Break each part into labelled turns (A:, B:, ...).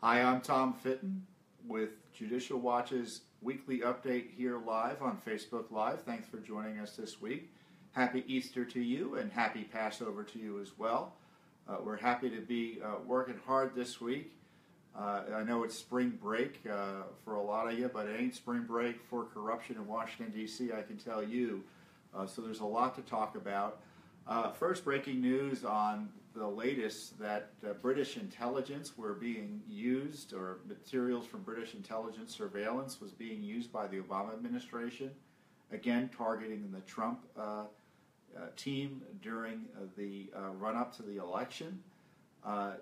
A: Hi, I'm Tom Fitton with Judicial Watch's weekly update here live on Facebook Live. Thanks for joining us this week. Happy Easter to you and happy Passover to you as well. We're happy to be working hard this week. I know it's spring break for a lot of you, but it ain't spring break for corruption in Washington, D.C., I can tell you. So there's a lot to talk about. First, breaking news on the latest that British intelligence were being used, or materials from British intelligence surveillance was being used by the Obama administration, again targeting the Trump team during the run-up to the election.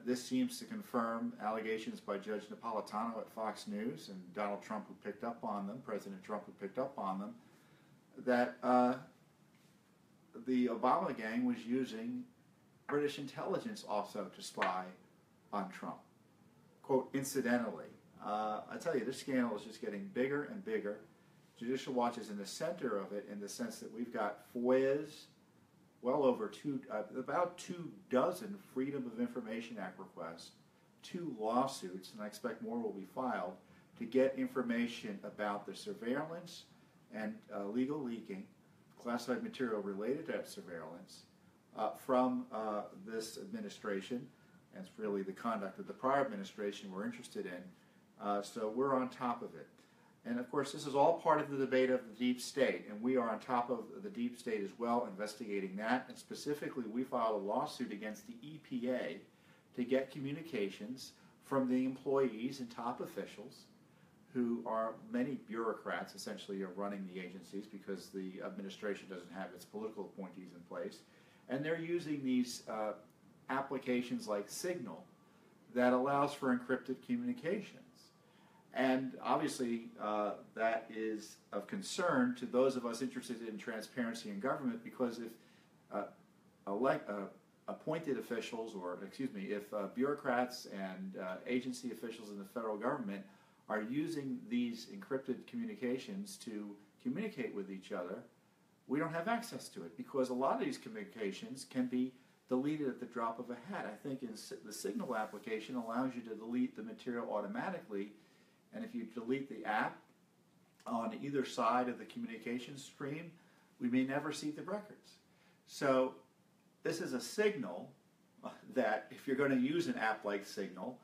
A: This seems to confirm allegations by Judge Napolitano at Fox News and Donald Trump, who picked up on them, President Trump, who picked up on them, that the Obama gang was using British intelligence also to spy on Trump. Quote, incidentally. I tell you, this scandal is just getting bigger and bigger. Judicial Watch is in the center of it in the sense that we've got FOIAs, well over about 24 Freedom of Information Act requests, 2 lawsuits, and I expect more will be filed, to get information about the surveillance and legal leaking, classified material related to that surveillance from this administration, and it's really the conduct of the prior administration we're interested in, so we're on top of it. And of course this is all part of the debate of the deep state, and we are on top of the deep state as well, investigating that, and specifically we filed a lawsuit against the EPA to get communications from the employees and top officials who are many bureaucrats, essentially, are running the agencies because the administration doesn't have its political appointees in place. And they're using these applications like Signal that allows for encrypted communications. And obviously, that is of concern to those of us interested in transparency in government, because if appointed officials, if bureaucrats and agency officials in the federal government are using these encrypted communications to communicate with each other, we don't have access to it, because a lot of these communications can be deleted at the drop of a hat. I think the Signal application allows you to delete the material automatically, and if you delete the app on either side of the communication stream, we may never see the records. So this is a signal that if you're going to use an app like Signal,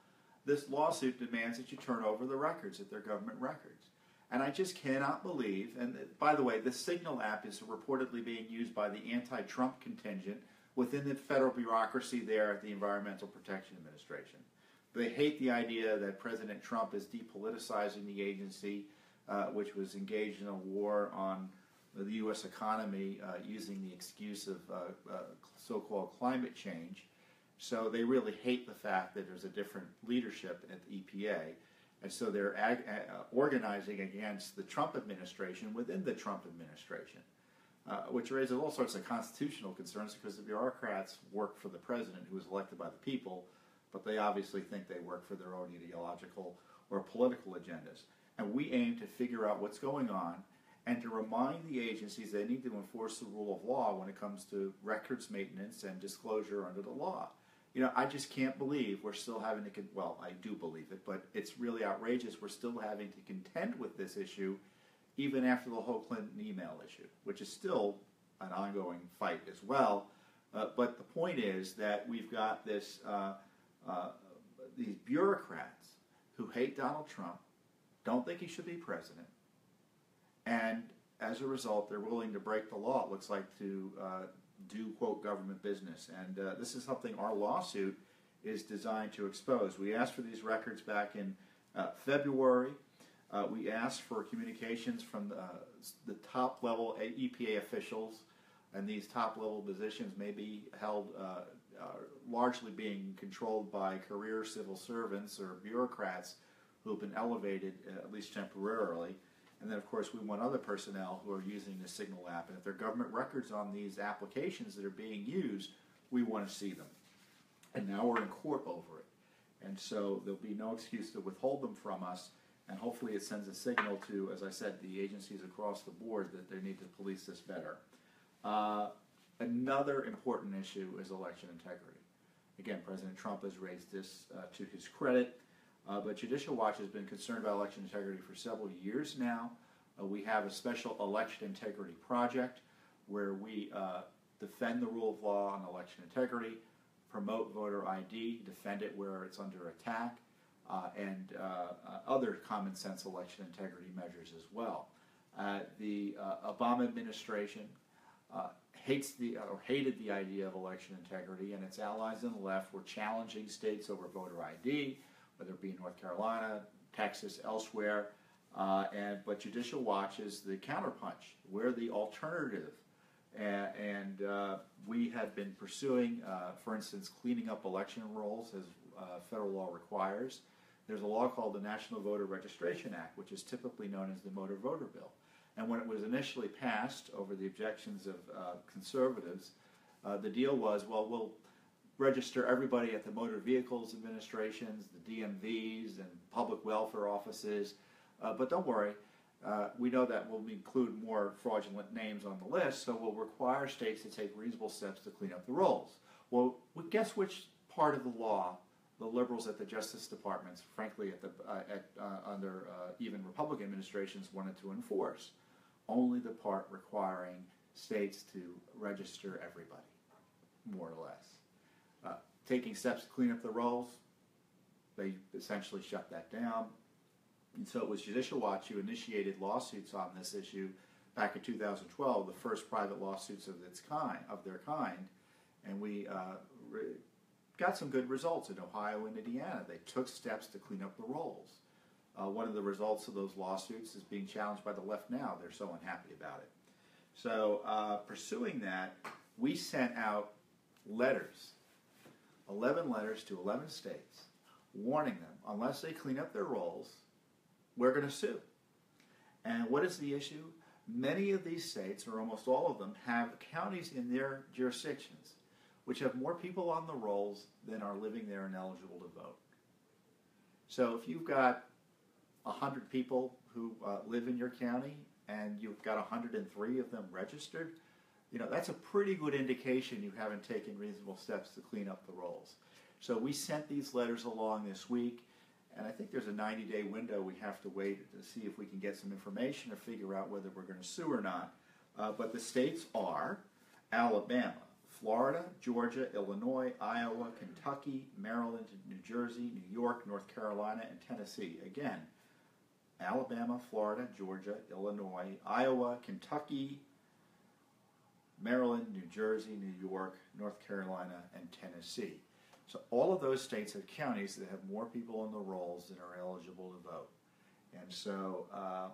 A: this lawsuit demands that you turn over the records, that they're government records. And I just cannot believe, and by the way, the Signal app is reportedly being used by the anti-Trump contingent within the federal bureaucracy there at the Environmental Protection Administration. They hate the idea that President Trump is depoliticizing the agency, which was engaged in a war on the U.S. economy using the excuse of so-called climate change. So they really hate the fact that there's a different leadership at the EPA, and so they're organizing against the Trump administration within the Trump administration, which raises all sorts of constitutional concerns, because the bureaucrats work for the president, who was elected by the people, but they obviously think they work for their own ideological or political agendas. And we aim to figure out what's going on and to remind the agencies they need to enforce the rule of law when it comes to records maintenance and disclosure under the law. You know, I just can't believe we're still having to, well, I do believe it, but it's really outrageous we're still having to contend with this issue even after the whole Clinton email issue, which is still an ongoing fight as well. But the point is that we've got this, these bureaucrats who hate Donald Trump, don't think he should be president, and as a result, they're willing to break the law, it looks like, to do, quote, government business. And this is something our lawsuit is designed to expose. We asked for these records back in February. We asked for communications from the top-level EPA officials, and these top-level positions may be held largely being controlled by career civil servants or bureaucrats who have been elevated, at least temporarily. And then, of course, we want other personnel who are using the Signal app. And if there are government records on these applications that are being used, we want to see them. And now we're in court over it. And so there'll be no excuse to withhold them from us. And hopefully it sends a signal to, as I said, the agencies across the board that they need to police this better. Another important issue is election integrity. Again, President Trump has raised this to his credit. But Judicial Watch has been concerned about election integrity for several years now. We have a special election integrity project where we defend the rule of law on election integrity, promote voter ID, defend it where it's under attack, and other common sense election integrity measures as well. The Obama administration hated the idea of election integrity, and its allies on the left were challenging states over voter ID, whether it be in North Carolina, Texas, elsewhere. But Judicial Watch is the counterpunch. We're the alternative. And we had been pursuing, for instance, cleaning up election rolls as federal law requires. There's a law called the National Voter Registration Act, which is typically known as the Motor Voter Bill. And when it was initially passed over the objections of conservatives, the deal was, well, we'll register everybody at the Motor Vehicles Administrations, the DMVs, and public welfare offices. But don't worry, we know that will include more fraudulent names on the list, so we'll require states to take reasonable steps to clean up the rolls. Well, guess which part of the law the liberals at the Justice Departments, frankly, under even Republican administrations, wanted to enforce? Only the part requiring states to register everybody, more or less. Taking steps to clean up the rolls, they essentially shut that down. And so it was Judicial Watch who initiated lawsuits on this issue back in 2012, the first private lawsuits of their kind, and we got some good results in Ohio and Indiana. They took steps to clean up the rolls. One of the results of those lawsuits is being challenged by the left now. They're so unhappy about it. So pursuing that, we sent out letters, 11 letters to 11 states, warning them, unless they clean up their rolls, we're going to sue. And what is the issue? Many of these states, or almost all of them, have counties in their jurisdictions which have more people on the rolls than are living there and eligible to vote. So if you've got 100 people who live in your county and you've got 103 of them registered, that's a pretty good indication you haven't taken reasonable steps to clean up the rolls. So we sent these letters along this week, and I think there's a 90-day window we have to wait to see if we can get some information or figure out whether we're going to sue or not. But the states are Alabama, Florida, Georgia, Illinois, Iowa, Kentucky, Maryland, New Jersey, New York, North Carolina, and Tennessee. Again, Alabama, Florida, Georgia, Illinois, Iowa, Kentucky, Maryland, New Jersey, New York, North Carolina, and Tennessee. So all of those states have counties that have more people on the rolls than are eligible to vote. And so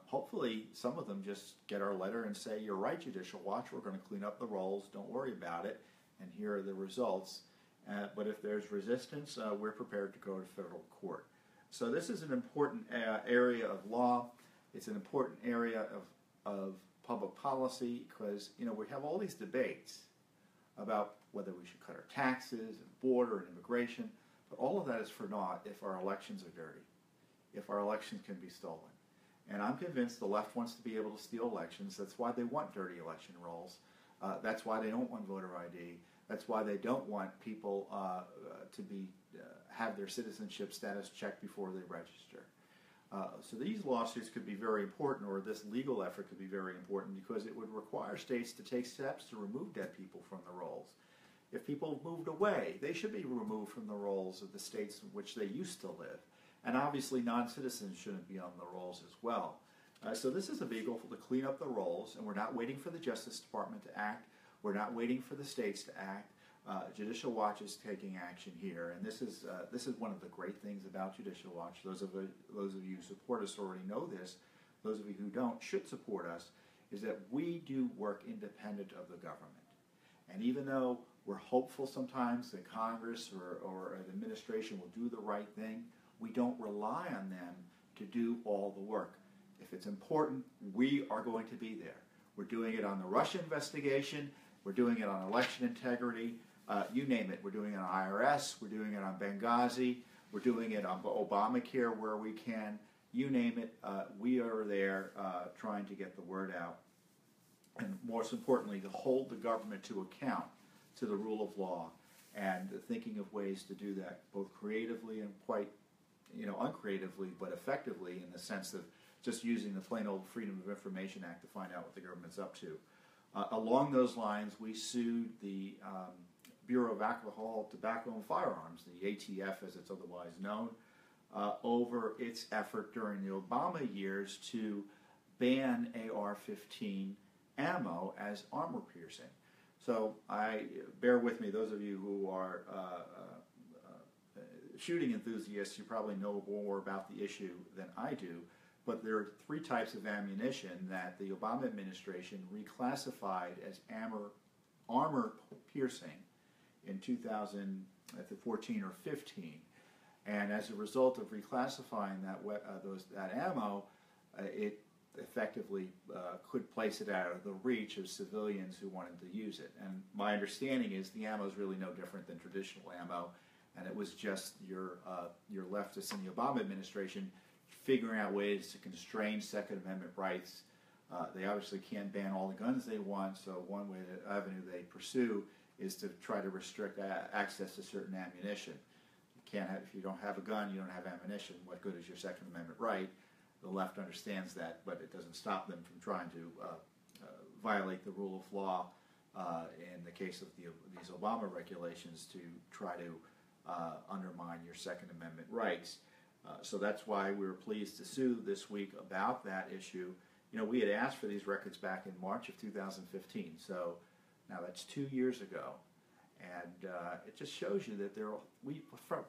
A: hopefully some of them just get our letter and say, you're right, Judicial Watch, we're going to clean up the rolls, don't worry about it, and here are the results. But if there's resistance, we're prepared to go to federal court. So this is an important area of law. It's an important area of public policy because, we have all these debates about whether we should cut our taxes and border and immigration, but all of that is for naught if our elections are dirty, if our elections can be stolen. And I'm convinced the left wants to be able to steal elections. That's why they want dirty election rolls. That's why they don't want voter ID. That's why they don't want people to have their citizenship status checked before they register. So these lawsuits could be very important, or this legal effort could be very important, because it would require states to take steps to remove dead people from the rolls. If people moved away, they should be removed from the rolls of the states in which they used to live. And obviously non-citizens shouldn't be on the rolls as well. So this is a vehicle to clean up the rolls, and we're not waiting for the Justice Department to act. We're not waiting for the states to act. Judicial Watch is taking action here, and this is one of the great things about Judicial Watch. Those of you who support us already know this. Those of you who don't should support us, is that we do work independent of the government. And even though we're hopeful sometimes that Congress or an administration will do the right thing, we don't rely on them to do all the work. If it's important, we are going to be there. We're doing it on the Russia investigation. We're doing it on election integrity. You name it. We're doing it on IRS. We're doing it on Benghazi. We're doing it on Obamacare where we can. You name it. We are there trying to get the word out. And most importantly, to hold the government to account to the rule of law, and thinking of ways to do that both creatively and quite uncreatively, but effectively in the sense of just using the plain old Freedom of Information Act to find out what the government's up to. Along those lines, we sued the Bureau of Alcohol, Tobacco, and Firearms, the ATF as it's otherwise known, over its effort during the Obama years to ban AR-15 ammo as armor piercing. So bear with me, those of you who are shooting enthusiasts, you probably know more about the issue than I do, but there are three types of ammunition that the Obama administration reclassified as armor piercing in 2014 or 15. And as a result of reclassifying that ammo, it effectively could place it out of the reach of civilians who wanted to use it. And my understanding is the ammo is really no different than traditional ammo, and it was just your leftists in the Obama administration figuring out ways to constrain Second Amendment rights. They obviously can't ban all the guns they want, so one way, the avenue they pursue is to try to restrict access to certain ammunition. If you don't have a gun, you don't have ammunition. What good is your Second Amendment right? The left understands that, but it doesn't stop them from trying to violate the rule of law in the case of these Obama regulations to try to undermine your Second Amendment rights. So that's why we were pleased to sue this week about that issue. We had asked for these records back in March of 2015, so now that's 2 years ago. And it just shows you that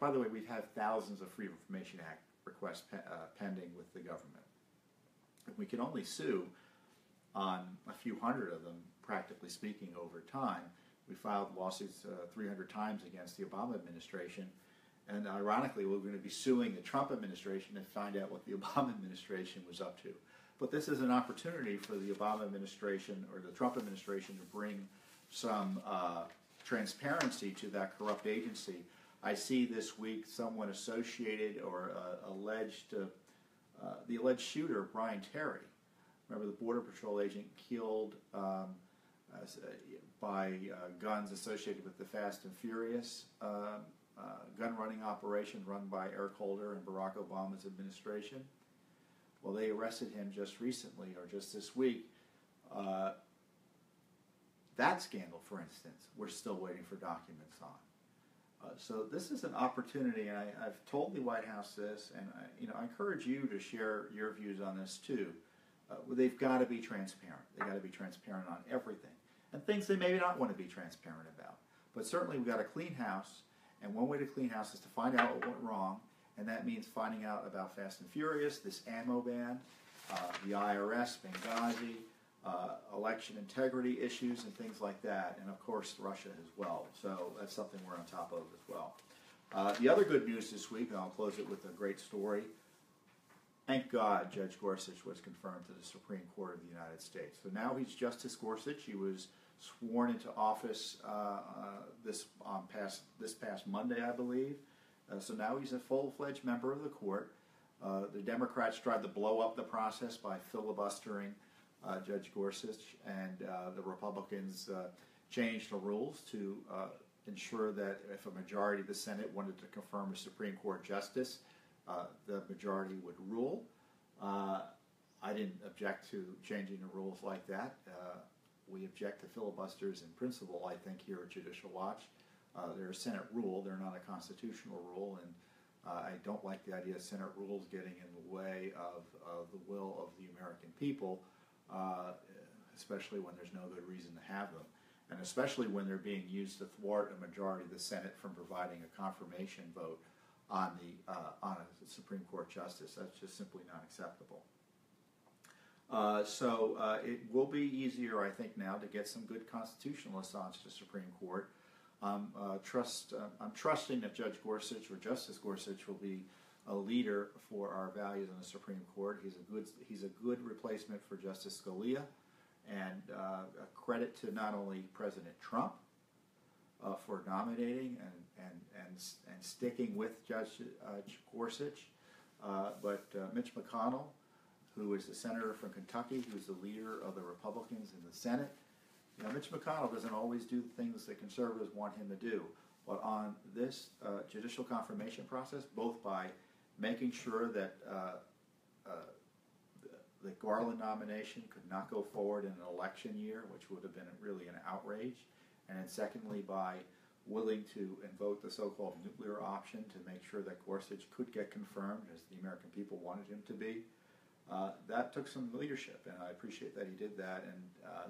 A: by the way, we've had thousands of Freedom of Information Act requests pending with the government. We can only sue on a few hundred of them, practically speaking, over time. We filed lawsuits 300 times against the Obama administration, and ironically, we're going to be suing the Trump administration and find out what the Obama administration was up to. But this is an opportunity for the Obama administration or the Trump administration to bring some transparency to that corrupt agency. I see this week someone associated or the alleged shooter, Brian Terry. Remember the Border Patrol agent killed by guns associated with the Fast and Furious gun running operation run by Eric Holder and Barack Obama's administration. Well, they arrested him just recently, or just this week. That scandal, for instance, we're still waiting for documents on. So this is an opportunity, and I've told the White House this, and I encourage you to share your views on this too. They've got to be transparent. They've got to be transparent on everything, and things they may not want to be transparent about. But certainly we've got a clean house, and one way to clean house is to find out what went wrong, and that means finding out about Fast and Furious, this ammo ban, the IRS, Benghazi, election integrity issues and things like that, and of course Russia as well. So that's something we're on top of as well. The other good news this week, and I'll close it with a great story. Thank God Judge Gorsuch was confirmed to the Supreme Court of the United States. So now he's Justice Gorsuch. He was sworn into office this past Monday, I believe. So now he's a full-fledged member of the court. The Democrats tried to blow up the process by filibustering Judge Gorsuch, and the Republicans changed the rules to ensure that if a majority of the Senate wanted to confirm a Supreme Court justice, the majority would rule. I didn't object to changing the rules like that. We object to filibusters in principle, I think, here at Judicial Watch. They're a Senate rule. They're not a constitutional rule, and I don't like the idea of Senate rules getting in the way of the will of the American people, especially when there's no good reason to have them, and especially when they're being used to thwart a majority of the Senate from providing a confirmation vote on a Supreme Court justice. That's just simply not acceptable. So it will be easier, I think, now to get some good constitutionalists onto the Supreme Court. I'm trusting that Judge Gorsuch or Justice Gorsuch will be a leader for our values in the Supreme Court. He's a good replacement for Justice Scalia, and a credit to not only President Trump for nominating and sticking with Judge Gorsuch, but Mitch McConnell, who is the senator from Kentucky, who's the leader of the Republicans in the Senate. Mitch McConnell doesn't always do the things that conservatives want him to do. But on this judicial confirmation process, both by making sure that the Garland nomination could not go forward in an election year, which would have been really an outrage, and then secondly by willing to invoke the so-called nuclear option to make sure that Gorsuch could get confirmed as the American people wanted him to be. That took some leadership, and I appreciate that he did that. And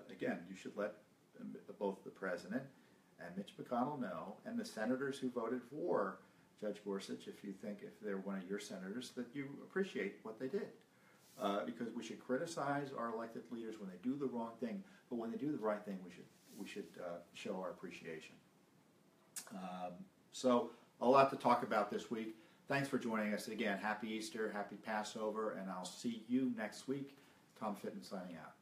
A: again, you should let both the president and Mitch McConnell know, and the senators who voted for Judge Gorsuch, if they're one of your senators, that you appreciate what they did. Because we should criticize our elected leaders when they do the wrong thing, but when they do the right thing, we should show our appreciation. So a lot to talk about this week. Thanks for joining us again. Happy Easter, happy Passover, and I'll see you next week. Tom Fitton signing out.